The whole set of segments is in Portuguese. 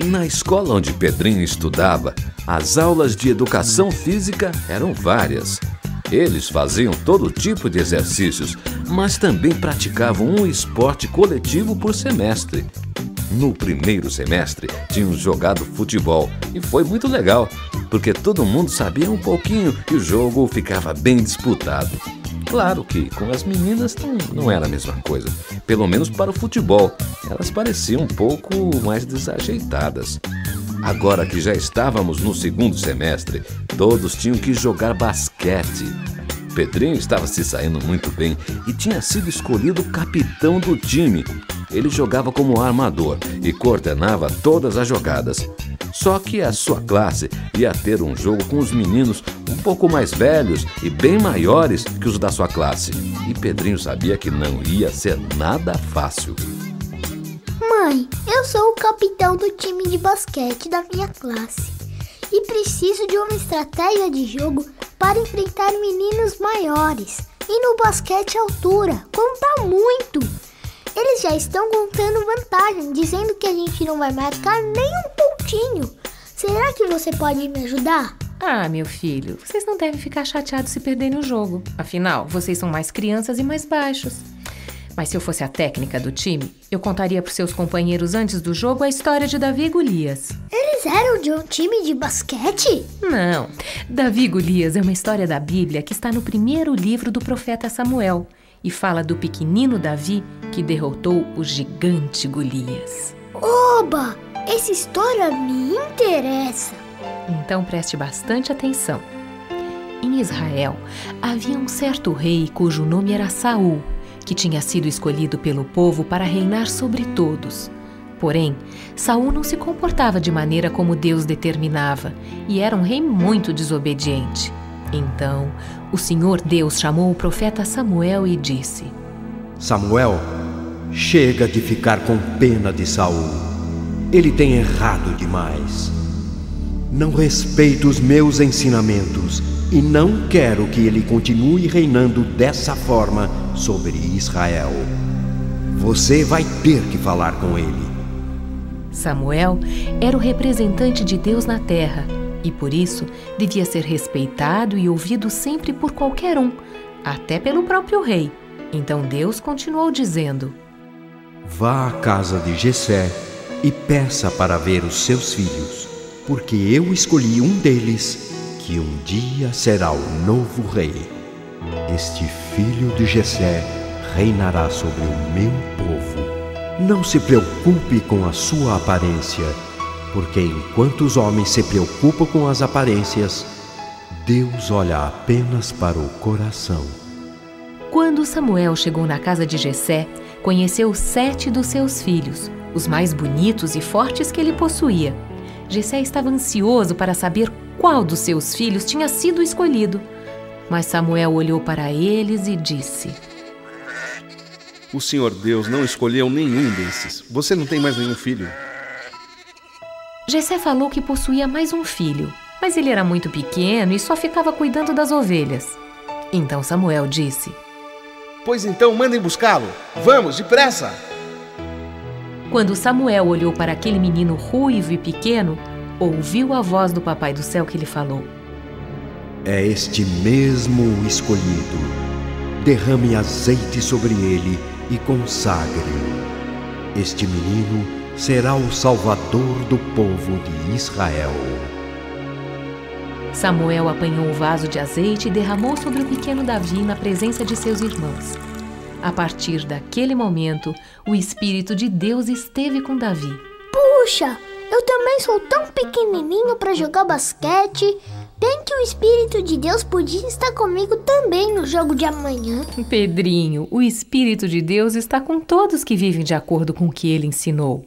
Na escola onde Pedrinho estudava, as aulas de educação física eram várias. Eles faziam todo tipo de exercícios, mas também praticavam um esporte coletivo por semestre. No primeiro semestre, tínhamos jogado futebol e foi muito legal, porque todo mundo sabia um pouquinho e o jogo ficava bem disputado. Claro que com as meninas não era a mesma coisa, pelo menos para o futebol. Elas pareciam um pouco mais desajeitadas. Agora que já estávamos no segundo semestre, todos tinham que jogar basquete. Pedrinho estava se saindo muito bem e tinha sido escolhido capitão do time. Ele jogava como armador e coordenava todas as jogadas. Só que a sua classe ia ter um jogo com os meninos um pouco mais velhos e bem maiores que os da sua classe. E Pedrinho sabia que não ia ser nada fácil. Mãe, eu sou o capitão do time de basquete da minha classe e preciso de uma estratégia de jogo para enfrentar meninos maiores. E no basquete a altura conta muito. Eles já estão contando vantagem, dizendo que a gente não vai marcar nem um pontinho. Será que você pode me ajudar? Ah, meu filho, vocês não devem ficar chateados se perderem o jogo. Afinal, vocês são mais crianças e mais baixos. Mas se eu fosse a técnica do time, eu contaria para os seus companheiros antes do jogo a história de Davi e Golias. Eles eram de um time de basquete? Não, Davi e Golias é uma história da Bíblia que está no primeiro livro do profeta Samuel e fala do pequenino Davi que derrotou o gigante Golias. Oba! Essa história me interessa. Então preste bastante atenção. Em Israel, havia um certo rei cujo nome era Saul, que tinha sido escolhido pelo povo para reinar sobre todos. Porém, Saul não se comportava de maneira como Deus determinava e era um rei muito desobediente. Então, o Senhor Deus chamou o profeta Samuel e disse: Samuel, chega de ficar com pena de Saul. Ele tem errado demais. Não respeito os meus ensinamentos e não quero que ele continue reinando dessa forma sobre Israel. Você vai ter que falar com ele. Samuel era o representante de Deus na terra e por isso devia ser respeitado e ouvido sempre por qualquer um, até pelo próprio rei. Então Deus continuou dizendo: Vá à casa de Jessé e peça para ver os seus filhos, porque eu escolhi um deles que um dia será o novo rei. Este filho de Jessé reinará sobre o meu povo. Não se preocupe com a sua aparência, porque enquanto os homens se preocupam com as aparências, Deus olha apenas para o coração. Quando Samuel chegou na casa de Jessé, conheceu 7 dos seus filhos, os mais bonitos e fortes que ele possuía. Jessé estava ansioso para saber qual dos seus filhos tinha sido escolhido. Mas Samuel olhou para eles e disse: O Senhor Deus não escolheu nenhum desses. Você não tem mais nenhum filho. Jessé falou que possuía mais um filho, mas ele era muito pequeno e só ficava cuidando das ovelhas. Então Samuel disse: Pois então mandem buscá-lo. Vamos, depressa! Quando Samuel olhou para aquele menino ruivo e pequeno, ouviu a voz do Papai do Céu que lhe falou: É este mesmo o escolhido. Derrame azeite sobre ele e consagre-o. Este menino será o salvador do povo de Israel. Samuel apanhou um vaso de azeite e derramou sobre o pequeno Davi na presença de seus irmãos. A partir daquele momento, o Espírito de Deus esteve com Davi. Puxa, eu também sou tão pequenininho para jogar basquete. Bem que o Espírito de Deus podia estar comigo também no jogo de amanhã. Pedrinho, o Espírito de Deus está com todos que vivem de acordo com o que ele ensinou.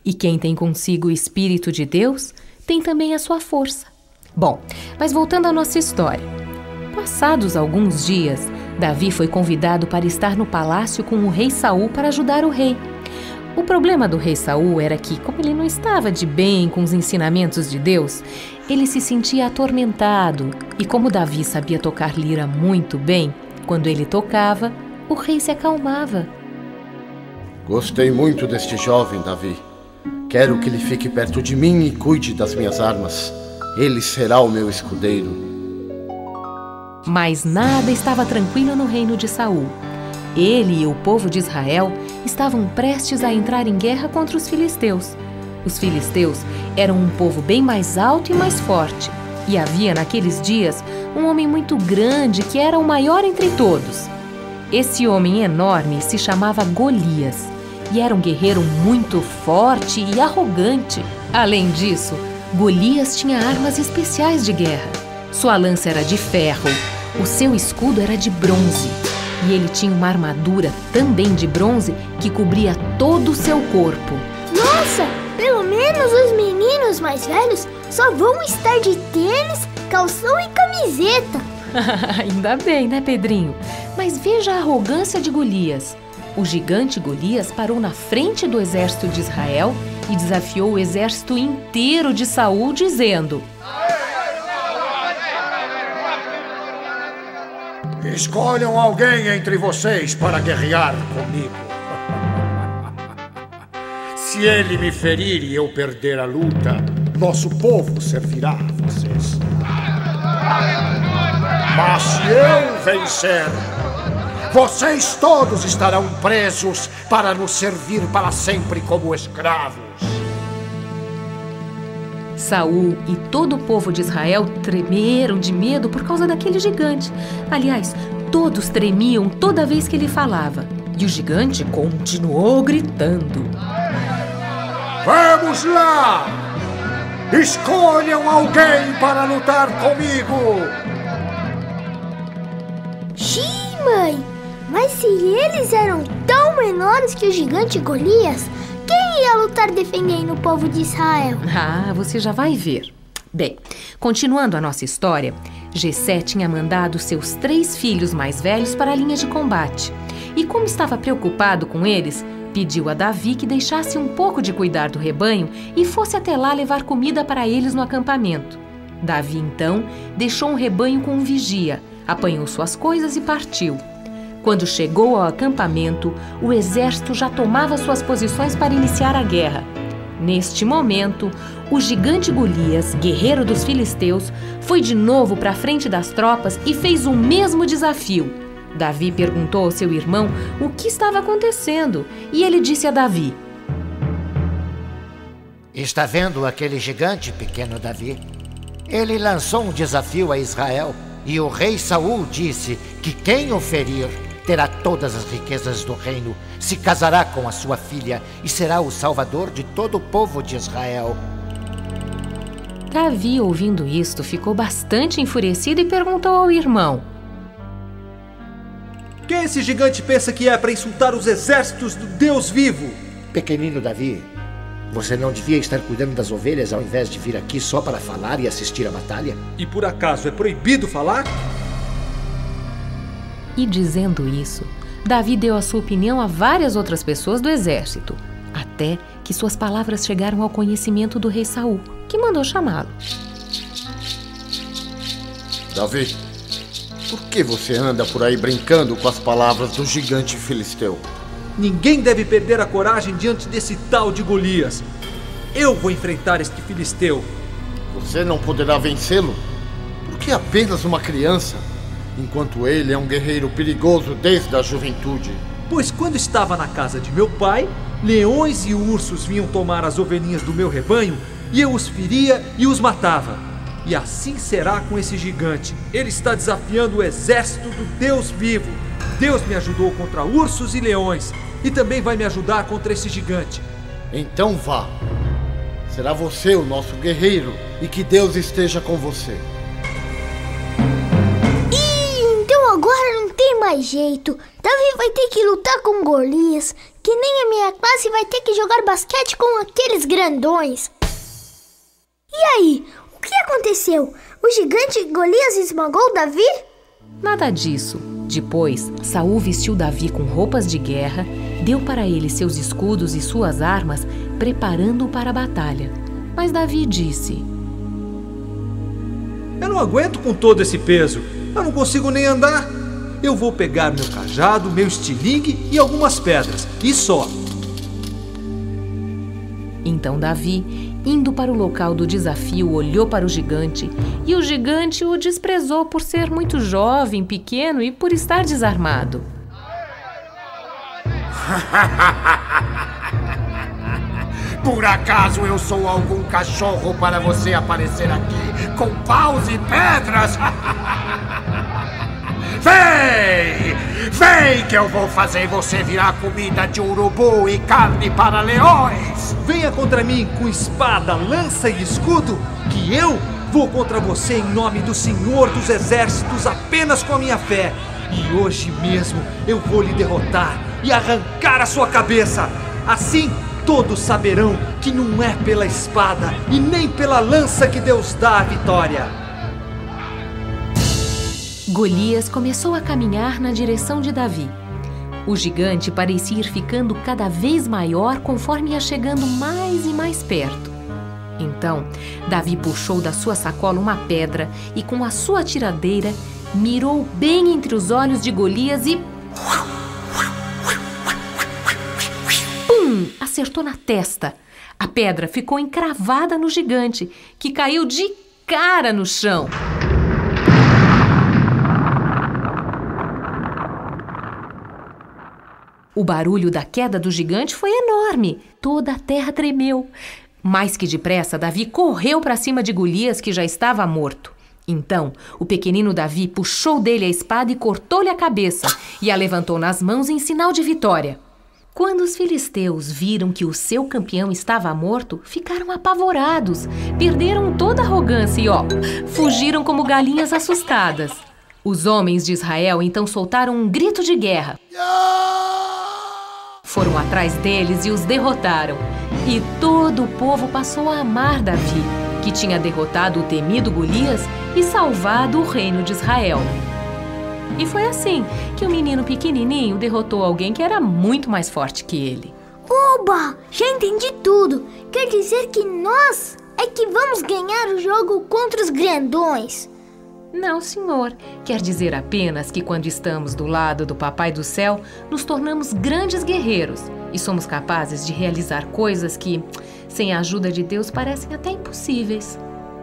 E quem tem consigo o Espírito de Deus, tem também a sua força. Bom, mas voltando à nossa história. Passados alguns dias, Davi foi convidado para estar no palácio com o rei Saul para ajudar o rei. O problema do rei Saul era que, como ele não estava de bem com os ensinamentos de Deus, ele se sentia atormentado. E como Davi sabia tocar lira muito bem, quando ele tocava, o rei se acalmava. Gostei muito deste jovem, Davi. Quero que ele fique perto de mim e cuide das minhas armas. Ele será o meu escudeiro. Mas nada estava tranquilo no reino de Saul. Ele e o povo de Israel estavam prestes a entrar em guerra contra os filisteus. Os filisteus eram um povo bem mais alto e mais forte. E havia naqueles dias um homem muito grande que era o maior entre todos. Esse homem enorme se chamava Golias e era um guerreiro muito forte e arrogante. Além disso, Golias tinha armas especiais de guerra. Sua lança era de ferro, o seu escudo era de bronze e ele tinha uma armadura também de bronze que cobria todo o seu corpo. Nossa, pelo menos os meninos mais velhos só vão estar de tênis, calção e camiseta. Ainda bem, né, Pedrinho? Mas veja a arrogância de Golias. O gigante Golias parou na frente do exército de Israel e desafiou o exército inteiro de Saul, dizendo: Escolham alguém entre vocês para guerrear comigo. Se ele me ferir e eu perder a luta, nosso povo servirá a vocês. Mas se eu vencer, vocês todos estarão presos para nos servir para sempre como escravos. Saul e todo o povo de Israel tremeram de medo por causa daquele gigante. Aliás, todos tremiam toda vez que ele falava. E o gigante continuou gritando: Vamos lá! Escolham alguém para lutar comigo! Xiii, mãe! Mas se eles eram tão menores que o gigante Golias, quem ia lutar defendendo o povo de Israel? Ah, você já vai ver. Bem, continuando a nossa história, Jessé tinha mandado seus 3 filhos mais velhos para a linha de combate. E como estava preocupado com eles, pediu a Davi que deixasse um pouco de cuidar do rebanho e fosse até lá levar comida para eles no acampamento. Davi, então, deixou um rebanho com um vigia, apanhou suas coisas e partiu. Quando chegou ao acampamento, o exército já tomava suas posições para iniciar a guerra. Neste momento, o gigante Golias, guerreiro dos filisteus, foi de novo para a frente das tropas e fez o mesmo desafio. Davi perguntou ao seu irmão o que estava acontecendo e ele disse a Davi: Está vendo aquele gigante, pequeno Davi? Ele lançou um desafio a Israel e o rei Saul disse que quem o ferir terá todas as riquezas do reino, se casará com a sua filha e será o salvador de todo o povo de Israel. Davi, ouvindo isto, ficou bastante enfurecido e perguntou ao irmão: Quem esse gigante pensa que é para insultar os exércitos do Deus vivo? Pequenino Davi, você não devia estar cuidando das ovelhas ao invés de vir aqui só para falar e assistir à batalha? E por acaso é proibido falar? E dizendo isso, Davi deu a sua opinião a várias outras pessoas do exército, até que suas palavras chegaram ao conhecimento do rei Saul, que mandou chamá-lo. Davi, por que você anda por aí brincando com as palavras do gigante filisteu? Ninguém deve perder a coragem diante desse tal de Golias. Eu vou enfrentar este filisteu. Você não poderá vencê-lo, porque é apenas uma criança, enquanto ele é um guerreiro perigoso desde a juventude. Pois quando estava na casa de meu pai, leões e ursos vinham tomar as ovelhinhas do meu rebanho e eu os feria e os matava. E assim será com esse gigante. Ele está desafiando o exército do Deus vivo. Deus me ajudou contra ursos e leões e também vai me ajudar contra esse gigante. Então vá. Será você o nosso guerreiro e que Deus esteja com você. Então agora não tem mais jeito. Davi vai ter que lutar com Golias, que nem a minha classe vai ter que jogar basquete com aqueles grandões. E aí, o que aconteceu? O gigante Golias esmagou Davi? Nada disso. Depois, Saul vestiu Davi com roupas de guerra, deu para ele seus escudos e suas armas, preparando-o para a batalha. Mas Davi disse: Eu não aguento com todo esse peso. Eu não consigo nem andar. Eu vou pegar meu cajado, meu estilingue e algumas pedras. E só. Então Davi, indo para o local do desafio, olhou para o gigante, e o gigante o desprezou por ser muito jovem, pequeno e por estar desarmado. Por acaso eu sou algum cachorro para você aparecer aqui com paus e pedras? Vem! Vem que eu vou fazer você virar comida de urubu e carne para leões! Venha contra mim com espada, lança e escudo, que eu vou contra você em nome do Senhor dos Exércitos apenas com a minha fé. E hoje mesmo eu vou lhe derrotar e arrancar a sua cabeça. Assim todos saberão que não é pela espada e nem pela lança que Deus dá a vitória. Golias começou a caminhar na direção de Davi. O gigante parecia ir ficando cada vez maior conforme ia chegando mais e mais perto. Então, Davi puxou da sua sacola uma pedra e com a sua tiradeira mirou bem entre os olhos de Golias e... pum! Acertou na testa. A pedra ficou encravada no gigante, que caiu de cara no chão. O barulho da queda do gigante foi enorme. Toda a terra tremeu. Mais que depressa, Davi correu para cima de Golias, que já estava morto. Então, o pequenino Davi puxou dele a espada e cortou-lhe a cabeça, e a levantou nas mãos em sinal de vitória. Quando os filisteus viram que o seu campeão estava morto, ficaram apavorados, perderam toda a arrogância e, fugiram como galinhas assustadas. Os homens de Israel então soltaram um grito de guerra. Foram atrás deles e os derrotaram. E todo o povo passou a amar Davi, que tinha derrotado o temido Golias e salvado o reino de Israel. E foi assim que o menino pequenininho derrotou alguém que era muito mais forte que ele. Oba! Já entendi tudo. Quer dizer que nós é que vamos ganhar o jogo contra os grandões. Não, senhor. Quer dizer apenas que quando estamos do lado do Papai do Céu, nos tornamos grandes guerreiros e somos capazes de realizar coisas que, sem a ajuda de Deus, parecem até impossíveis.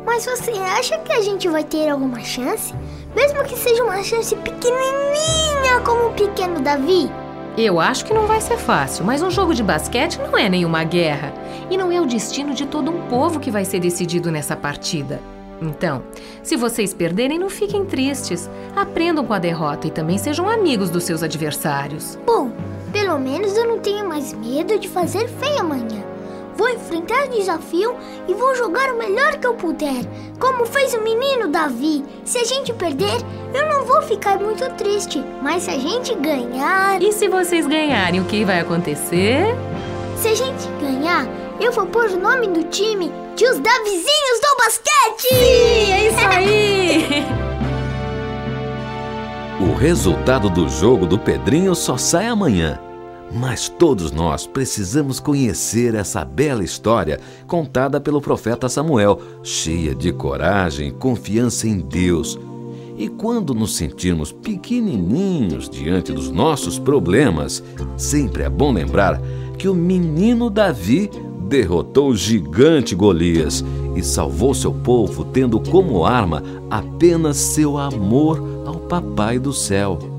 Mas você acha que a gente vai ter alguma chance? Mesmo que seja uma chance pequenininha como o pequeno Davi? Eu acho que não vai ser fácil, mas um jogo de basquete não é nenhuma guerra. E não é o destino de todo um povo que vai ser decidido nessa partida. Então, se vocês perderem, não fiquem tristes. Aprendam com a derrota e também sejam amigos dos seus adversários. Bom, pelo menos eu não tenho mais medo de fazer feio amanhã. Vou enfrentar o desafio e vou jogar o melhor que eu puder, como fez o menino Davi. Se a gente perder, eu não vou ficar muito triste. Mas se a gente ganhar... E se vocês ganharem, o que vai acontecer? Se a gente ganhar, eu vou pôr o nome do time de os Davizinhos do basquete! Sim, é isso aí! O resultado do jogo do Pedrinho só sai amanhã. Mas todos nós precisamos conhecer essa bela história contada pelo profeta Samuel, cheia de coragem e confiança em Deus. E quando nos sentirmos pequenininhos diante dos nossos problemas, sempre é bom lembrar que o menino Davi derrotou o gigante Golias e salvou seu povo tendo como arma apenas seu amor ao Papai do Céu.